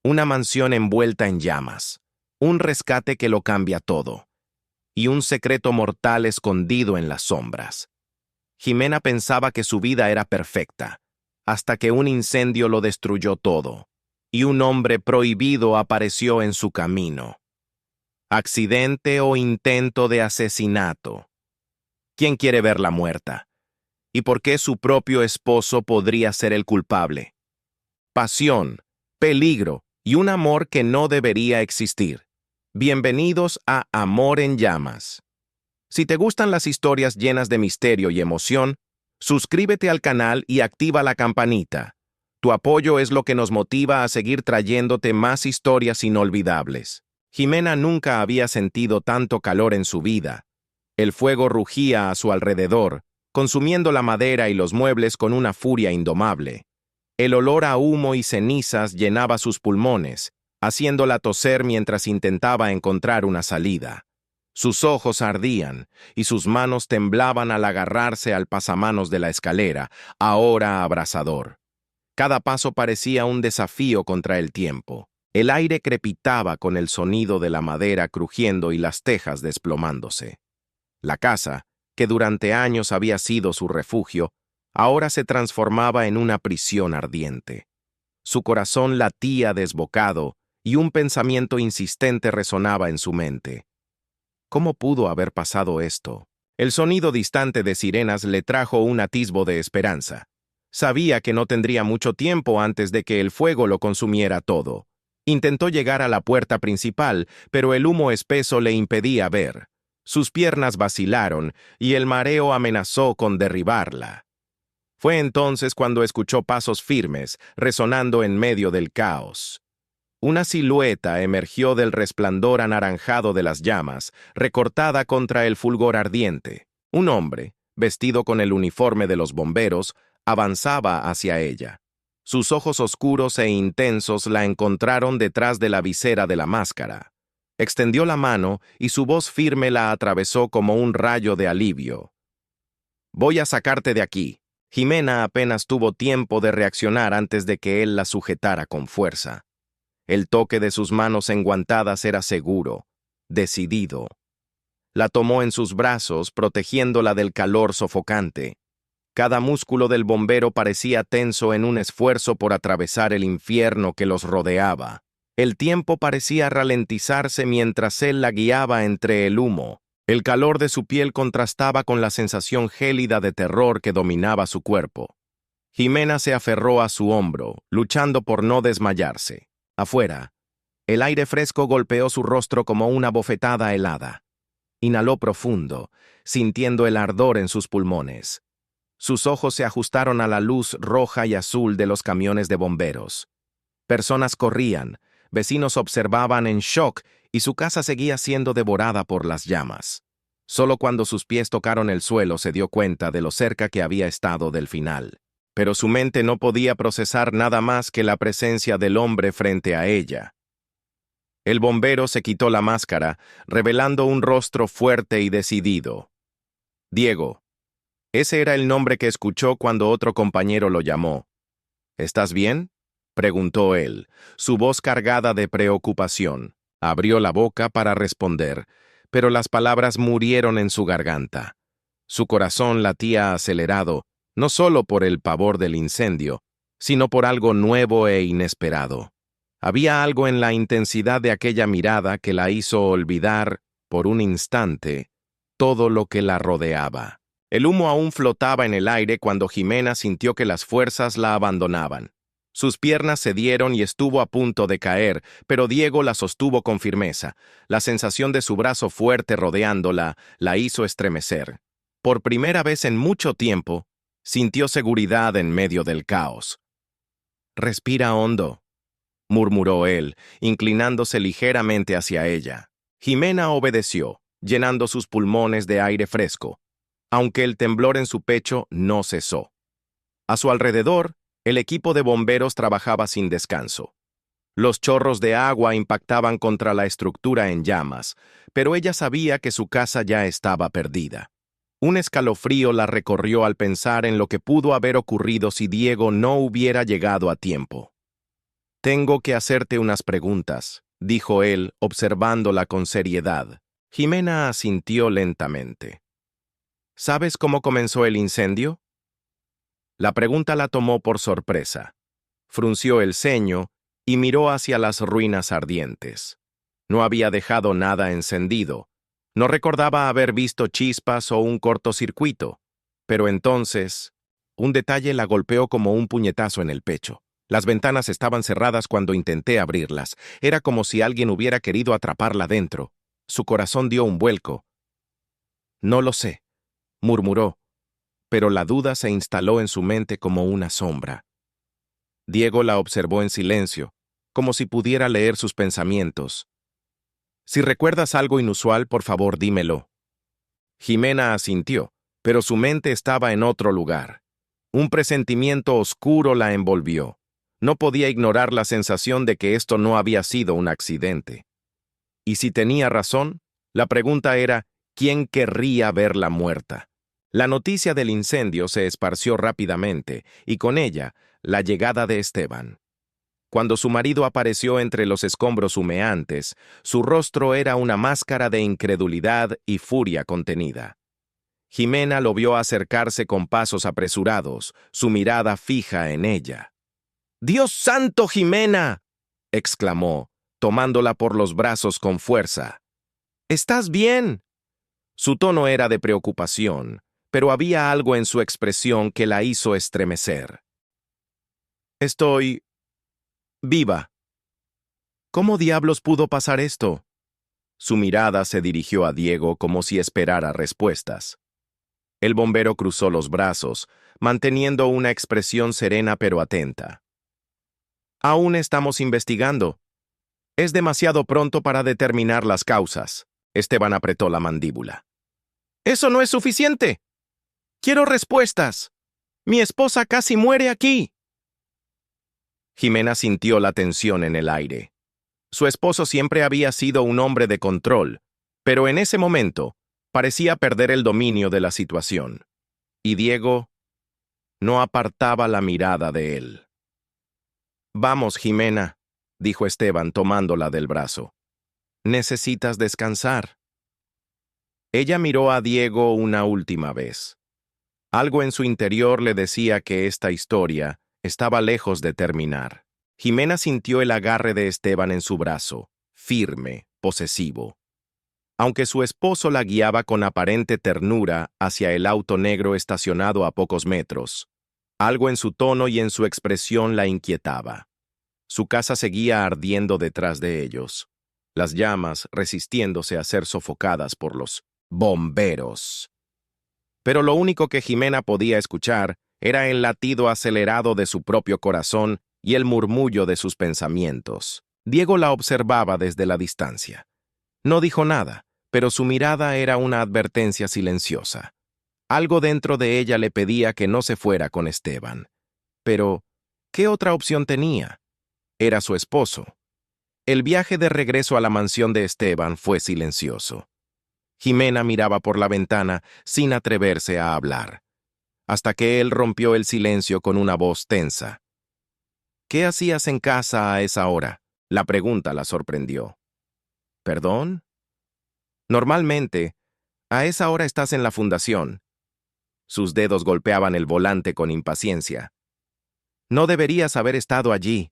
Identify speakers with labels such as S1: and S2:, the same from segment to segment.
S1: Una mansión envuelta en llamas, un rescate que lo cambia todo, y un secreto mortal escondido en las sombras. Jimena pensaba que su vida era perfecta, hasta que un incendio lo destruyó todo, y un hombre prohibido apareció en su camino. Accidente o intento de asesinato. ¿Quién quiere verla muerta? ¿Y por qué su propio esposo podría ser el culpable? Pasión, peligro y un amor que no debería existir. Bienvenidos a Amor en Llamas. Si te gustan las historias llenas de misterio y emoción, suscríbete al canal y activa la campanita. Tu apoyo es lo que nos motiva a seguir trayéndote más historias inolvidables. Jimena nunca había sentido tanto calor en su vida. El fuego rugía a su alrededor, consumiendo la madera y los muebles con una furia indomable. El olor a humo y cenizas llenaba sus pulmones, haciéndola toser mientras intentaba encontrar una salida. Sus ojos ardían y sus manos temblaban al agarrarse al pasamanos de la escalera, ahora abrasador. Cada paso parecía un desafío contra el tiempo. El aire crepitaba con el sonido de la madera crujiendo y las tejas desplomándose. La casa, que durante años había sido su refugio, ahora se transformaba en una prisión ardiente. Su corazón latía desbocado y un pensamiento insistente resonaba en su mente. ¿Cómo pudo haber pasado esto? El sonido distante de sirenas le trajo un atisbo de esperanza. Sabía que no tendría mucho tiempo antes de que el fuego lo consumiera todo. Intentó llegar a la puerta principal, pero el humo espeso le impedía ver. Sus piernas vacilaron y el mareo amenazó con derribarla. Fue entonces cuando escuchó pasos firmes, resonando en medio del caos. Una silueta emergió del resplandor anaranjado de las llamas, recortada contra el fulgor ardiente. Un hombre, vestido con el uniforme de los bomberos, avanzaba hacia ella. Sus ojos oscuros e intensos la encontraron detrás de la visera de la máscara. Extendió la mano y su voz firme la atravesó como un rayo de alivio. «Voy a sacarte de aquí». Jimena apenas tuvo tiempo de reaccionar antes de que él la sujetara con fuerza. El toque de sus manos enguantadas era seguro, decidido. La tomó en sus brazos, protegiéndola del calor sofocante. Cada músculo del bombero parecía tenso en un esfuerzo por atravesar el infierno que los rodeaba. El tiempo parecía ralentizarse mientras él la guiaba entre el humo. El calor de su piel contrastaba con la sensación gélida de terror que dominaba su cuerpo. Jimena se aferró a su hombro, luchando por no desmayarse. Afuera, el aire fresco golpeó su rostro como una bofetada helada. Inhaló profundo, sintiendo el ardor en sus pulmones. Sus ojos se ajustaron a la luz roja y azul de los camiones de bomberos. Personas corrían, vecinos observaban en shock y su casa seguía siendo devorada por las llamas. Solo cuando sus pies tocaron el suelo se dio cuenta de lo cerca que había estado del final. Pero su mente no podía procesar nada más que la presencia del hombre frente a ella. El bombero se quitó la máscara, revelando un rostro fuerte y decidido. Diego. Ese era el nombre que escuchó cuando otro compañero lo llamó. ¿Estás bien?, preguntó él, su voz cargada de preocupación. Abrió la boca para responder, pero las palabras murieron en su garganta. Su corazón latía acelerado, no solo por el pavor del incendio, sino por algo nuevo e inesperado. Había algo en la intensidad de aquella mirada que la hizo olvidar, por un instante, todo lo que la rodeaba. El humo aún flotaba en el aire cuando Jimena sintió que las fuerzas la abandonaban. Sus piernas cedieron y estuvo a punto de caer, pero Diego la sostuvo con firmeza. La sensación de su brazo fuerte rodeándola la hizo estremecer. Por primera vez en mucho tiempo, sintió seguridad en medio del caos. «Respira hondo», murmuró él, inclinándose ligeramente hacia ella. Jimena obedeció, llenando sus pulmones de aire fresco, aunque el temblor en su pecho no cesó. A su alrededor, el equipo de bomberos trabajaba sin descanso. Los chorros de agua impactaban contra la estructura en llamas, pero ella sabía que su casa ya estaba perdida. Un escalofrío la recorrió al pensar en lo que pudo haber ocurrido si Diego no hubiera llegado a tiempo. Tengo que hacerte unas preguntas, dijo él, observándola con seriedad. Jimena asintió lentamente. ¿Sabes cómo comenzó el incendio? La pregunta la tomó por sorpresa. Frunció el ceño y miró hacia las ruinas ardientes. No había dejado nada encendido. No recordaba haber visto chispas o un cortocircuito. Pero entonces, un detalle la golpeó como un puñetazo en el pecho. Las ventanas estaban cerradas cuando intenté abrirlas. Era como si alguien hubiera querido atraparla dentro. Su corazón dio un vuelco. No lo sé, murmuró, pero la duda se instaló en su mente como una sombra. Diego la observó en silencio, como si pudiera leer sus pensamientos. Si recuerdas algo inusual, por favor, dímelo. Jimena asintió, pero su mente estaba en otro lugar. Un presentimiento oscuro la envolvió. No podía ignorar la sensación de que esto no había sido un accidente. Y si tenía razón, la pregunta era, ¿quién querría verla muerta? La noticia del incendio se esparció rápidamente, y con ella, la llegada de Esteban. Cuando su marido apareció entre los escombros humeantes, su rostro era una máscara de incredulidad y furia contenida. Jimena lo vio acercarse con pasos apresurados, su mirada fija en ella. «¡Dios santo, Jimena!», exclamó, tomándola por los brazos con fuerza. «¿Estás bien?». Su tono era de preocupación, pero había algo en su expresión que la hizo estremecer. «Estoy viva». «¿Cómo diablos pudo pasar esto?». Su mirada se dirigió a Diego como si esperara respuestas. El bombero cruzó los brazos, manteniendo una expresión serena pero atenta. «Aún estamos investigando. Es demasiado pronto para determinar las causas». Esteban apretó la mandíbula. «¡Eso no es suficiente! Quiero respuestas. Mi esposa casi muere aquí». Jimena sintió la tensión en el aire. Su esposo siempre había sido un hombre de control, pero en ese momento parecía perder el dominio de la situación. Y Diego no apartaba la mirada de él. «Vamos, Jimena», dijo Esteban tomándola del brazo. «Necesitas descansar». Ella miró a Diego una última vez. Algo en su interior le decía que esta historia estaba lejos de terminar. Jimena sintió el agarre de Esteban en su brazo, firme, posesivo. Aunque su esposo la guiaba con aparente ternura hacia el auto negro estacionado a pocos metros, algo en su tono y en su expresión la inquietaba. Su casa seguía ardiendo detrás de ellos, las llamas resistiéndose a ser sofocadas por los bomberos. Pero lo único que Jimena podía escuchar era el latido acelerado de su propio corazón y el murmullo de sus pensamientos. Diego la observaba desde la distancia. No dijo nada, pero su mirada era una advertencia silenciosa. Algo dentro de ella le pedía que no se fuera con Esteban. Pero, ¿qué otra opción tenía? Era su esposo. El viaje de regreso a la mansión de Esteban fue silencioso. Jimena miraba por la ventana sin atreverse a hablar, hasta que él rompió el silencio con una voz tensa. «¿Qué hacías en casa a esa hora?». La pregunta la sorprendió. «¿Perdón?». «Normalmente, a esa hora estás en la fundación». Sus dedos golpeaban el volante con impaciencia. «No deberías haber estado allí».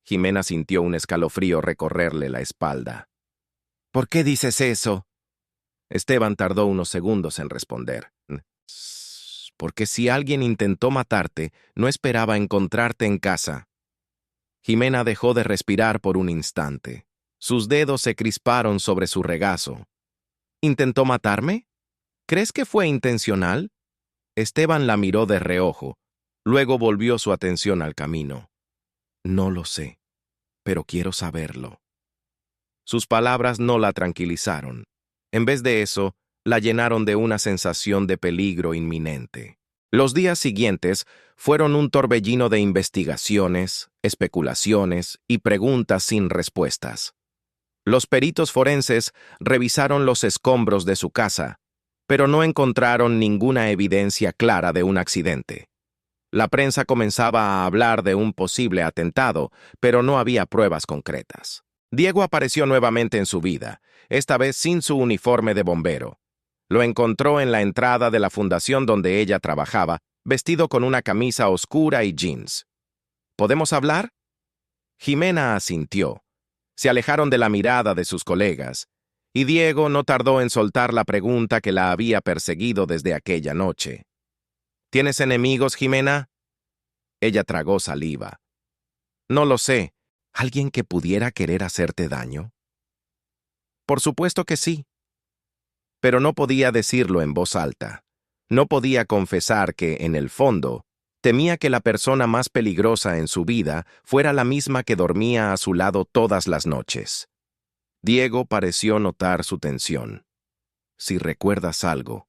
S1: Jimena sintió un escalofrío recorrerle la espalda. «¿Por qué dices eso?». Esteban tardó unos segundos en responder. «Porque si alguien intentó matarte, no esperaba encontrarte en casa». Jimena dejó de respirar por un instante. Sus dedos se crisparon sobre su regazo. «¿Intentó matarme? ¿Crees que fue intencional?». Esteban la miró de reojo. Luego volvió su atención al camino. «No lo sé, pero quiero saberlo». Sus palabras no la tranquilizaron. En vez de eso, la llenaron de una sensación de peligro inminente. Los días siguientes fueron un torbellino de investigaciones, especulaciones y preguntas sin respuestas. Los peritos forenses revisaron los escombros de su casa, pero no encontraron ninguna evidencia clara de un accidente. La prensa comenzaba a hablar de un posible atentado, pero no había pruebas concretas. Diego apareció nuevamente en su vida, esta vez sin su uniforme de bombero. Lo encontró en la entrada de la fundación donde ella trabajaba, vestido con una camisa oscura y jeans. ¿Podemos hablar? Jimena asintió. Se alejaron de la mirada de sus colegas, y Diego no tardó en soltar la pregunta que la había perseguido desde aquella noche. ¿Tienes enemigos, Jimena? Ella tragó saliva. No lo sé. ¿Alguien que pudiera querer hacerte daño? Por supuesto que sí. Pero no podía decirlo en voz alta. No podía confesar que, en el fondo, temía que la persona más peligrosa en su vida fuera la misma que dormía a su lado todas las noches. Diego pareció notar su tensión. Si recuerdas algo,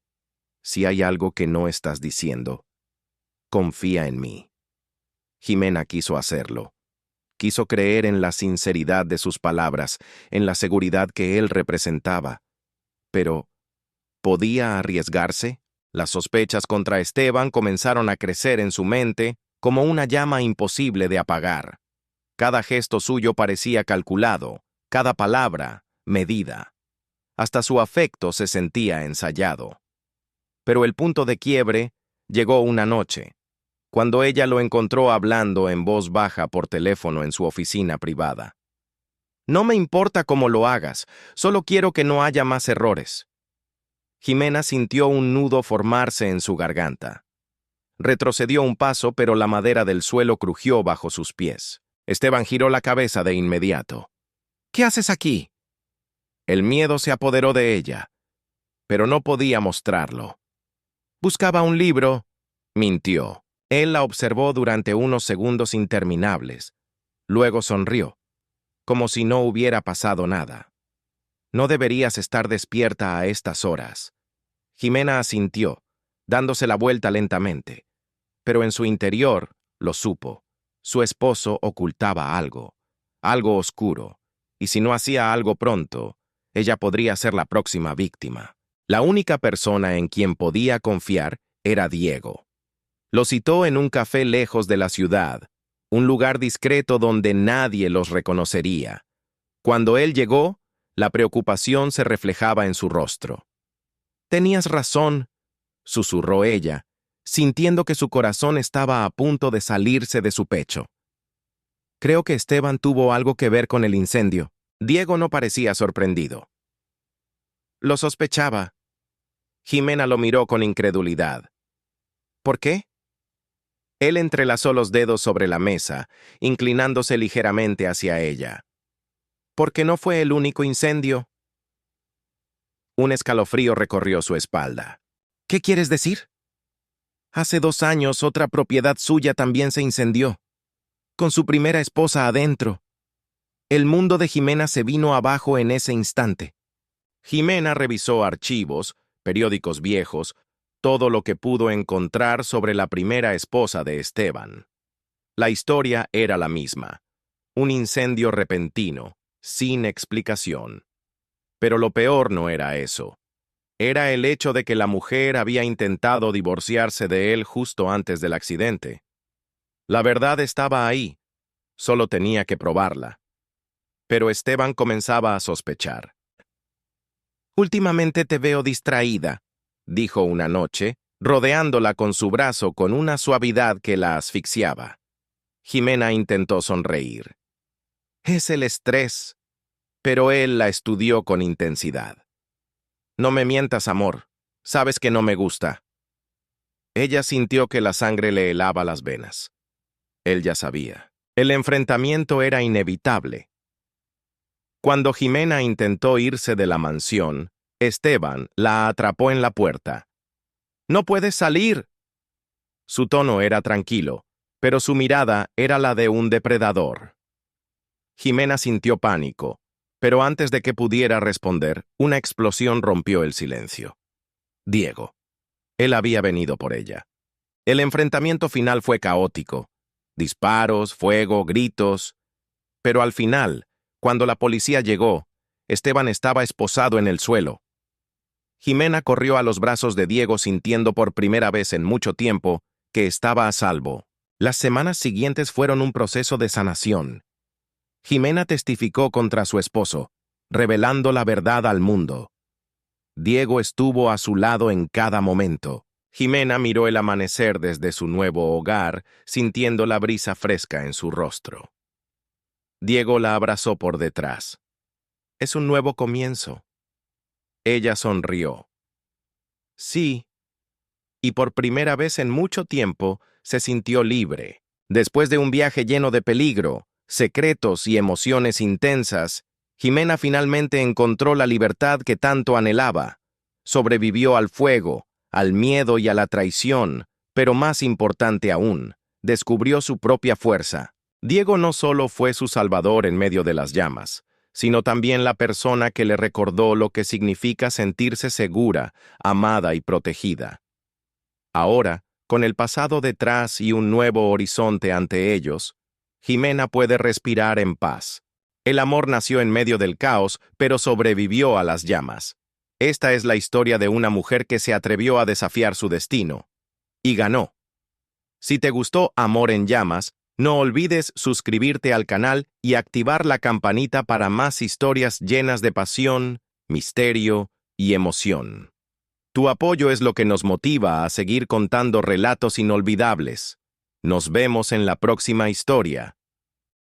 S1: si hay algo que no estás diciendo, confía en mí. Jimena quiso hacerlo. Quiso creer en la sinceridad de sus palabras, en la seguridad que él representaba. Pero, ¿podía arriesgarse? Las sospechas contra Esteban comenzaron a crecer en su mente como una llama imposible de apagar. Cada gesto suyo parecía calculado, cada palabra, medida. Hasta su afecto se sentía ensayado. Pero el punto de quiebre llegó una noche, cuando ella lo encontró hablando en voz baja por teléfono en su oficina privada. No me importa cómo lo hagas, solo quiero que no haya más errores. Jimena sintió un nudo formarse en su garganta. Retrocedió un paso, pero la madera del suelo crujió bajo sus pies. Esteban giró la cabeza de inmediato. ¿Qué haces aquí? El miedo se apoderó de ella, pero no podía mostrarlo. Buscaba un libro, mintió. Él la observó durante unos segundos interminables. Luego sonrió, como si no hubiera pasado nada. No deberías estar despierta a estas horas. Jimena asintió, dándose la vuelta lentamente. Pero en su interior, lo supo, su esposo ocultaba algo, algo oscuro, y si no hacía algo pronto, ella podría ser la próxima víctima. La única persona en quien podía confiar era Diego. Lo citó en un café lejos de la ciudad, un lugar discreto donde nadie los reconocería. Cuando él llegó, la preocupación se reflejaba en su rostro. «Tenías razón», susurró ella, sintiendo que su corazón estaba a punto de salirse de su pecho. «Creo que Esteban tuvo algo que ver con el incendio». Diego no parecía sorprendido. Lo sospechaba. Jimena lo miró con incredulidad. ¿Por qué? Él entrelazó los dedos sobre la mesa, inclinándose ligeramente hacia ella. ¿Porque no fue el único incendio? Un escalofrío recorrió su espalda. ¿Qué quieres decir? Hace 2 años otra propiedad suya también se incendió, con su primera esposa adentro. El mundo de Jimena se vino abajo en ese instante. Jimena revisó archivos, periódicos viejos, todo lo que pudo encontrar sobre la primera esposa de Esteban. La historia era la misma. Un incendio repentino, sin explicación. Pero lo peor no era eso. Era el hecho de que la mujer había intentado divorciarse de él justo antes del accidente. La verdad estaba ahí. Solo tenía que probarla. Pero Esteban comenzaba a sospechar. «Últimamente te veo distraída», dijo una noche, rodeándola con su brazo con una suavidad que la asfixiaba. Jimena intentó sonreír. «Es el estrés», pero él la estudió con intensidad. «No me mientas, amor. Sabes que no me gusta». Ella sintió que la sangre le helaba las venas. Él ya sabía. El enfrentamiento era inevitable. Cuando Jimena intentó irse de la mansión, Esteban la atrapó en la puerta. «¡No puedes salir!». Su tono era tranquilo, pero su mirada era la de un depredador. Jimena sintió pánico, pero antes de que pudiera responder, una explosión rompió el silencio. Diego. Él había venido por ella. El enfrentamiento final fue caótico. Disparos, fuego, gritos. Pero al final, cuando la policía llegó, Esteban estaba esposado en el suelo. Jimena corrió a los brazos de Diego sintiendo por primera vez en mucho tiempo que estaba a salvo. Las semanas siguientes fueron un proceso de sanación. Jimena testificó contra su esposo, revelando la verdad al mundo. Diego estuvo a su lado en cada momento. Jimena miró el amanecer desde su nuevo hogar, sintiendo la brisa fresca en su rostro. Diego la abrazó por detrás. Es un nuevo comienzo. Ella sonrió. Sí, y por primera vez en mucho tiempo se sintió libre. Después de un viaje lleno de peligro, secretos y emociones intensas, Jimena finalmente encontró la libertad que tanto anhelaba. Sobrevivió al fuego, al miedo y a la traición, pero más importante aún, descubrió su propia fuerza. Diego no solo fue su salvador en medio de las llamas, sino también la persona que le recordó lo que significa sentirse segura, amada y protegida. Ahora, con el pasado detrás y un nuevo horizonte ante ellos, Jimena puede respirar en paz. El amor nació en medio del caos, pero sobrevivió a las llamas. Esta es la historia de una mujer que se atrevió a desafiar su destino. Y ganó. Si te gustó Amor en Llamas, no olvides suscribirte al canal y activar la campanita para más historias llenas de pasión, misterio y emoción. Tu apoyo es lo que nos motiva a seguir contando relatos inolvidables. Nos vemos en la próxima historia.